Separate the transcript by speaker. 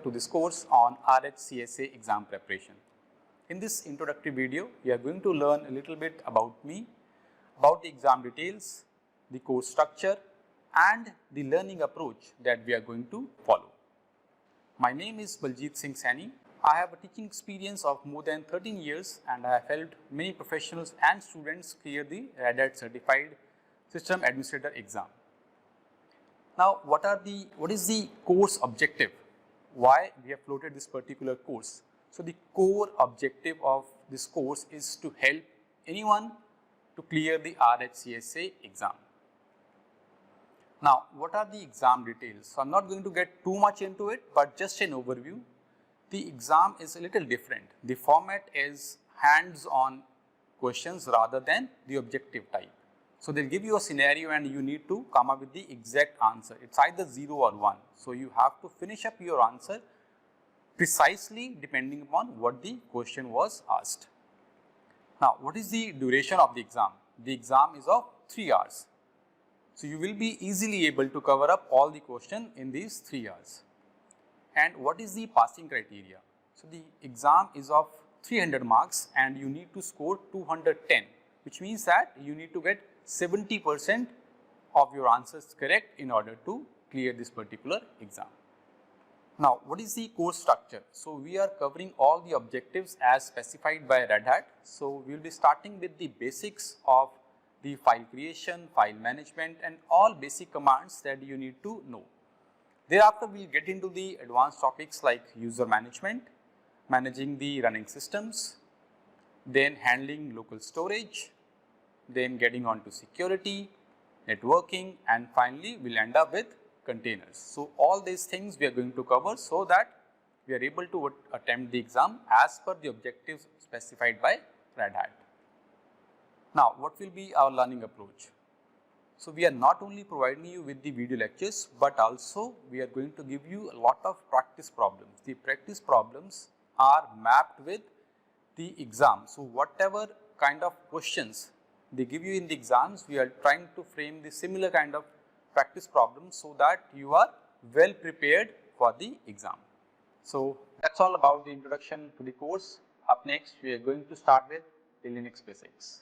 Speaker 1: to this course on RHCSA exam preparation. In this introductory video, we are going to learn a little bit about me, about the exam details, the course structure and the learning approach that we are going to follow. My name is Baljit Singh Saini. I have a teaching experience of more than 13 years and I have helped many professionals and students clear the Red Hat Certified System Administrator exam. Now, what is the course objective? Why we have floated this particular course? So, the core objective of this course is to help anyone to clear the RHCSA exam. Now, what are the exam details? So, I am not going to get too much into it, but just an overview. The exam is a little different. The format is hands-on questions rather than the objective type. So, they will give you a scenario and you need to come up with the exact answer. It is either 0 or 1. So, you have to finish up your answer precisely depending upon what the question was asked. Now, what is the duration of the exam? The exam is of 3 hours. So, you will be easily able to cover up all the question in these 3 hours. And what is the passing criteria? So, the exam is of 300 marks and you need to score 210, which means that you need to get 70% of your answers correct in order to clear this particular exam. Now, what is the course structure? So, we are covering all the objectives as specified by Red Hat. So, we will be starting with the basics of the file creation, file management and all basic commands that you need to know. Thereafter, we will get into the advanced topics like user management, managing the running systems, then handling local storage, then getting on to security, networking and finally, we will end up with containers. So, all these things we are going to cover so that we are able to attempt the exam as per the objectives specified by Red Hat. Now, what will be our learning approach? So, we are not only providing you with the video lectures, but also we are going to give you a lot of practice problems. The practice problems are mapped with the exam. So, whatever kind of questions they give you in the exams, we are trying to frame the similar kind of practice problems so that you are well prepared for the exam. So, that is all about the introduction to the course. Up next, we are going to start with the Linux basics.